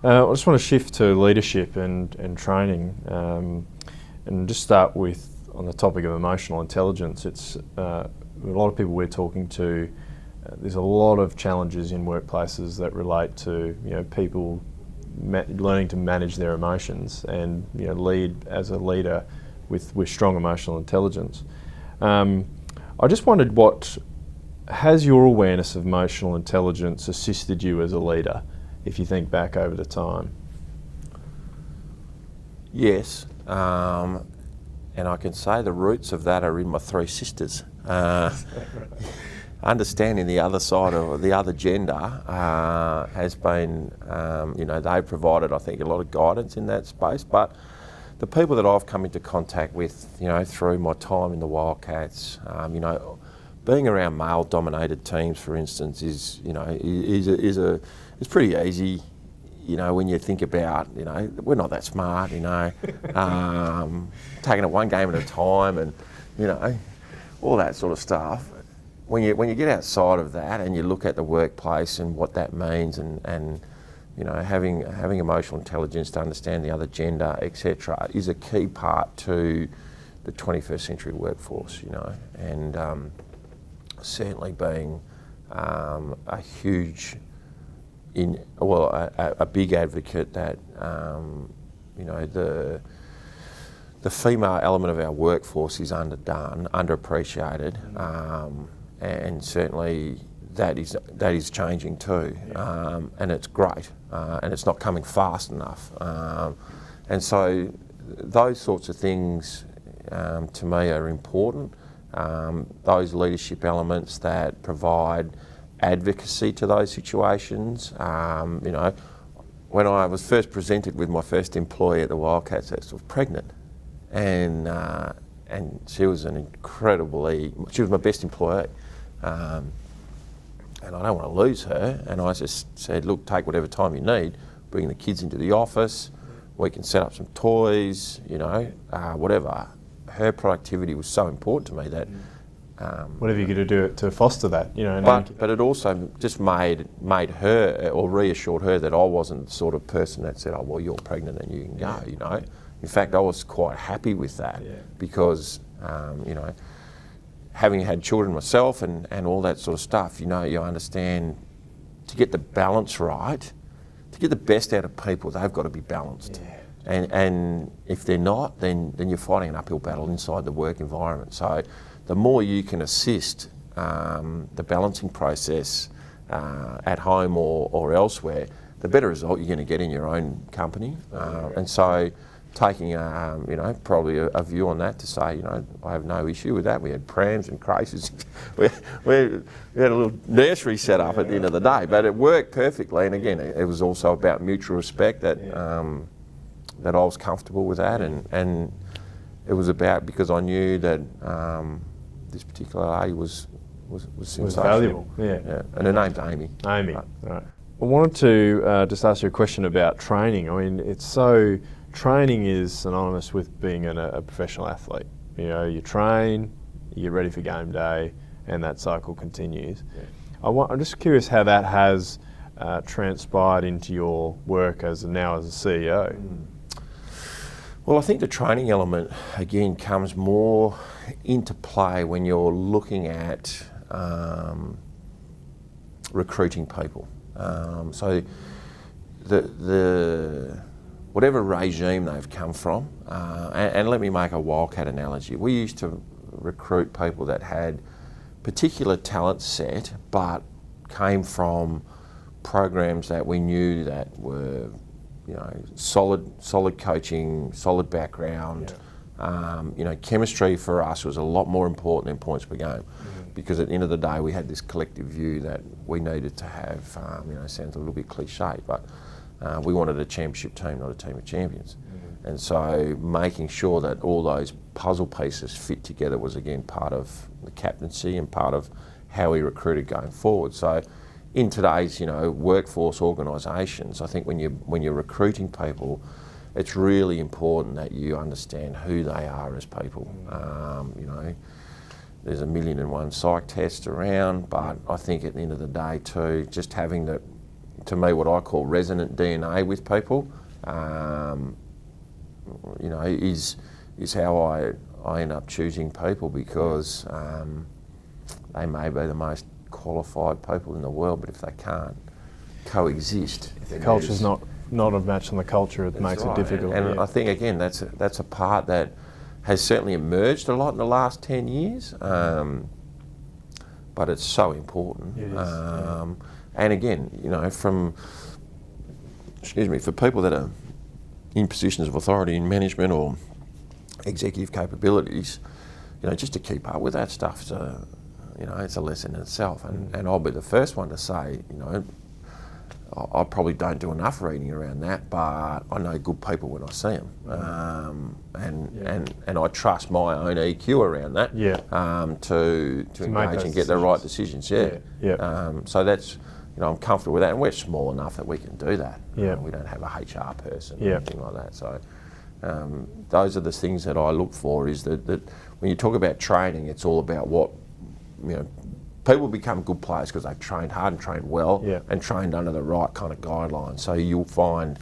I just want to shift to leadership and training, and just start with on the topic of emotional intelligence. It's a lot of people we're talking to. There's a lot of challenges in workplaces that relate to people learning to manage their emotions and lead as a leader with strong emotional intelligence. I just wondered, what has your awareness of emotional intelligence assisted you as a leader, if you think back over the time? Yes, and I can say the roots of that are in my three sisters. Understanding the other side of the other gender has been, they provided, I think, a lot of guidance in that space. But the people that I've come into contact with, through my time in the Wildcats, being around male-dominated teams, for instance, is pretty easy. When you think about, we're not that smart, taking it one game at a time, and all that sort of stuff. When you get outside of that and you look at the workplace and what that means, and having emotional intelligence to understand the other gender, etc., is a key part to the 21st century workforce. And certainly being a huge, a big advocate that the female element of our workforce is underdone, underappreciated. And certainly that is changing too, and it's great, and it's not coming fast enough. And so those sorts of things to me are important. Those leadership elements that provide advocacy to those situations. When I was first presented with my first employee at the Wildcats, I was pregnant, and she was she was my best employee. And I don't want to lose her, and I just said, look, take whatever time you need, bring the kids into the office, we can set up some toys, whatever. Her productivity was so important to me that whatever you could do to foster that, But it also just made her, or reassured her, that I wasn't the sort of person that said, oh well, you're pregnant and you can go. In fact, I was quite happy with that, because having had children myself and all that sort of stuff, you understand, to get the balance right, to get the best out of people, they've got to be balanced. Yeah. And if they're not, then you're fighting an uphill battle inside the work environment. So the more you can assist the balancing process at home or elsewhere, the better result you're going to get in your own company. And so taking probably a view on that to say, I have no issue with that. We had prams and crates. we had a little nursery set up at the end of the day, but it worked perfectly. And again, it was also about mutual respect that that I was comfortable with that, and it was about, because I knew that this particular lady was valuable. Yeah. And her name's Amy. Amy. Right. I wanted to just ask you a question about training. I mean, training is synonymous with being a professional athlete. You train, you get ready for game day, and that cycle continues. Yeah. I'm just curious how that has transpired into your work now as a CEO. Well, I think the training element, again, comes more into play when you're looking at recruiting people. So the whatever regime they've come from, and let me make a Wildcat analogy. We used to recruit people that had particular talent set, but came from programs that we knew that were, solid coaching, solid background. Yeah. Chemistry for us was a lot more important than points per game, because at the end of the day we had this collective view that we needed to have. Sounds a little bit cliche, but we wanted a championship team, not a team of champions. And so making sure that all those puzzle pieces fit together was, again, part of the captaincy and part of how we recruited going forward. So in today's workforce organisations, I think when you're recruiting people, it's really important that you understand who they are as people. There's 1,000,001 psych tests around, but I think at the end of the day too, just having that to me, what I call resonant DNA with people, is how I end up choosing people, because they may be the most qualified people in the world, but if they can't coexist, if the culture's not a match on the culture, it makes it difficult. And I think, again, that's a part that has certainly emerged a lot in the last 10 years, but it's so important. It is, And again, for people that are in positions of authority in management or executive capabilities, just to keep up with that stuff, so, it's a lesson in itself. And I'll be the first one to say, I probably don't do enough reading around that, but I know good people when I see them, and I trust my own EQ around that, to engage and get the right decisions. So that's, I'm comfortable with that, and we're small enough that we can do that. We don't have a HR person or anything like that. So those are the things that I look for. Is that when you talk about training, it's all about what people become good players because they've trained hard and trained well and trained under the right kind of guidelines. So you'll find,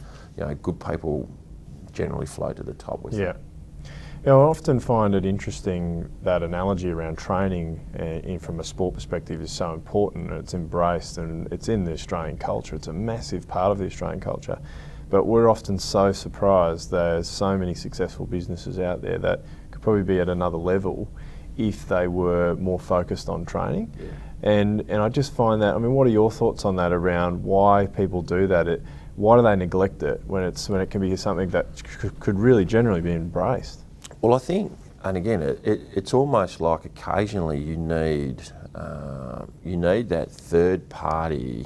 good people generally flow to the top with them. I often find it interesting that analogy around training from a sport perspective is so important. It's embraced and it's in the Australian culture. It's a massive part of the Australian culture. But we're often so surprised there's so many successful businesses out there that could probably be at another level if they were more focused on training. And I just find that, what are your thoughts on that around why people do that? Why do they neglect it when it can be something that could really generally be embraced? Well, I think, and again, it's almost like occasionally you need that third party,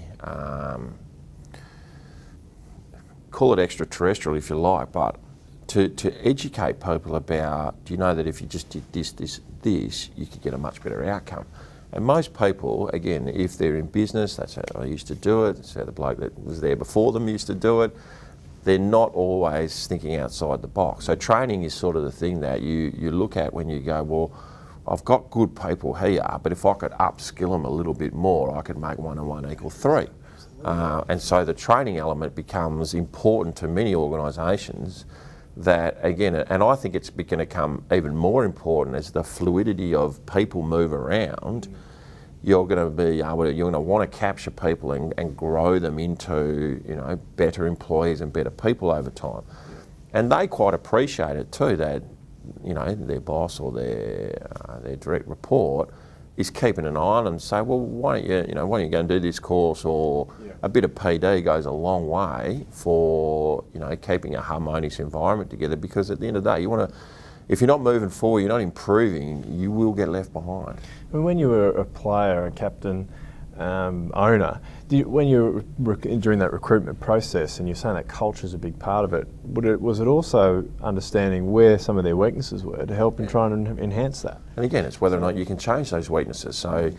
call it extraterrestrial if you like, but to educate people about, do you know that if you just did this, you could get a much better outcome. And most people, again, if they're in business, that's how I used to do it, that's how the bloke that was there before them used to do it, they're not always thinking outside the box. So training is sort of the thing that you look at when you go, well, I've got good people here, but if I could upskill them a little bit more, I could make 1 and 1 equal 3. And so the training element becomes important to many organisations. That, again, and I think it's going to become even more important as the fluidity of people move around. You're going to want to capture people and grow them into, better employees and better people over time. And they quite appreciate it too, that, their boss or their direct report is keeping an eye on them and say, well, why don't you go and do this course, or a bit of PD goes a long way for, keeping a harmonious environment together, because at the end of the day, if you're not moving forward, you're not improving, you will get left behind. When you were a player, a captain, owner, when you were during that recruitment process, and you're saying that culture is a big part of it, was it also understanding where some of their weaknesses were to help in trying to enhance that? And again, it's whether or not you can change those weaknesses. So,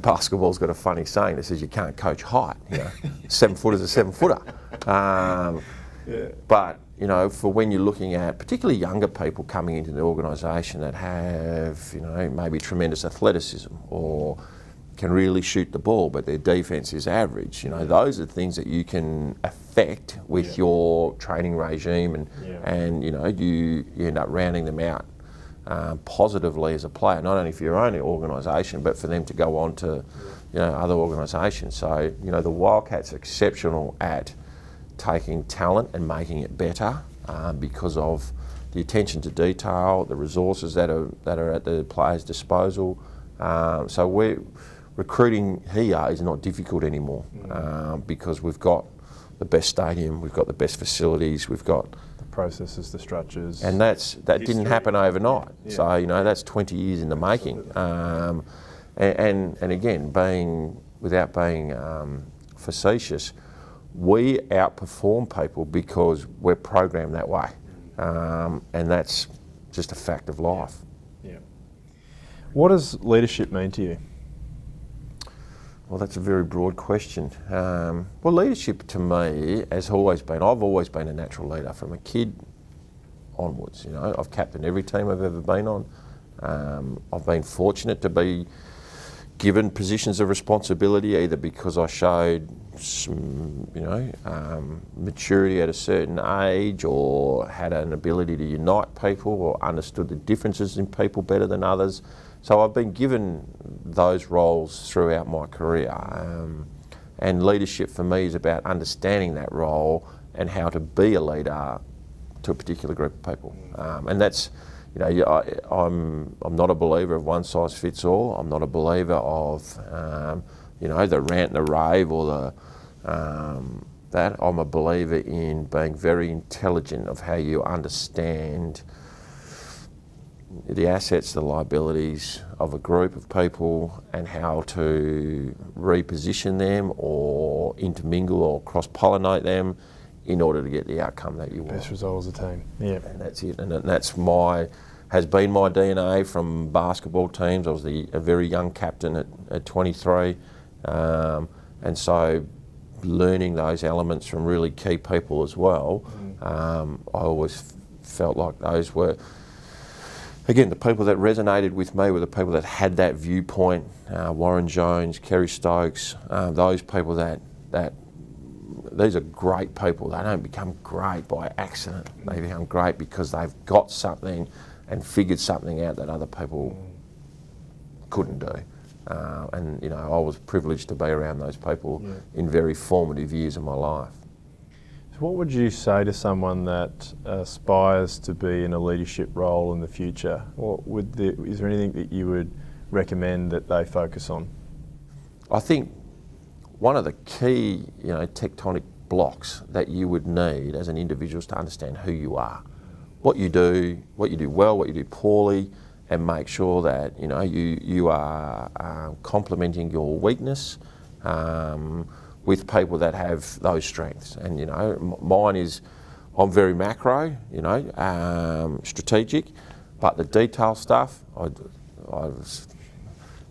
basketball's got a funny saying that says you can't coach height. 7 footers a 7 footer. But for when you're looking at particularly younger people coming into the organisation that have, maybe tremendous athleticism or can really shoot the ball, but their defence is average. Those are things that you can affect with your training regime, and you end up rounding them out positively as a player, not only for your own organisation, but for them to go on to other organisations. So the Wildcats are exceptional at taking talent and making it better because of the attention to detail, the resources that are at the players' disposal. So recruiting here is not difficult anymore because we've got the best stadium, we've got the best facilities, we've got the processes, the structures, and that didn't happen overnight. So that's 20 years in the making. And again, without being facetious, we outperform people because we're programmed that way, and that's just a fact of life. What does leadership mean to you? Well, that's a very broad question. Well, leadership to me has always been, I've always been a natural leader from a kid onwards. I've captained every team I've ever been on. I've been fortunate to be given positions of responsibility either because I showed some, maturity at a certain age, or had an ability to unite people, or understood the differences in people better than others. So I've been given those roles throughout my career. And leadership for me is about understanding that role and how to be a leader to a particular group of people. And that's, I'm not a believer of one size fits all. I'm not a believer of, the rant and the rave or that. I'm a believer in being very intelligent of how you understand the assets, the liabilities of a group of people, and how to reposition them or intermingle or cross-pollinate them in order to get the outcome that you want. Best result as a team. Yeah. And that's it. And that's has been my DNA from basketball teams. I was a very young captain at 23. And so learning those elements from really key people as well, I always felt like those were, again, the people that resonated with me were the people that had that viewpoint. Warren Jones, Kerry Stokes, those people that these are great people. They don't become great by accident. They become great because they've got something and figured something out that other people couldn't do. And I was privileged to be around those people in very formative years of my life. So what would you say to someone that aspires to be in a leadership role in the future? Is there anything that you would recommend that they focus on? I think one of the key, tectonic blocks that you would need as an individual is to understand who you are, what you do well, what you do poorly, and make sure that you are complementing your weakness with people that have those strengths. And mine is, I'm very macro, strategic, but the detail stuff,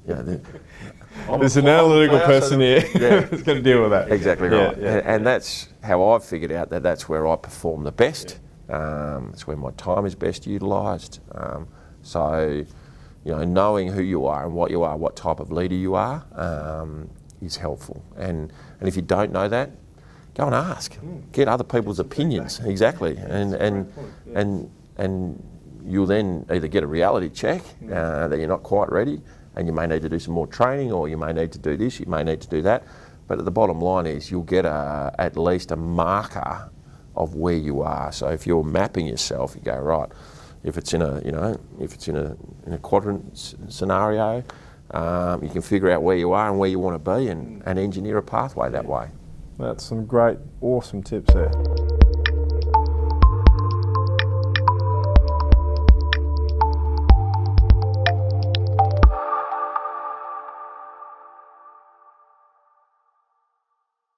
there's an analytical person here who's going to deal with that. Exactly right. And that's how I've figured out that that's where I perform the best. It's where my time is best utilised. So, knowing who you are and what you are, what type of leader you are, is helpful. And if you don't know that, go and ask. Get other people's opinions. Exactly. And you'll then either get a reality check that you're not quite ready, and you may need to do some more training, or you may need to do this, you may need to do that. But the bottom line is you'll get at least a marker of where you are. So if you're mapping yourself, you go, right, if it's in a quadrant scenario, you can figure out where you are and where you want to be, and engineer a pathway that way. That's some great, awesome tips there.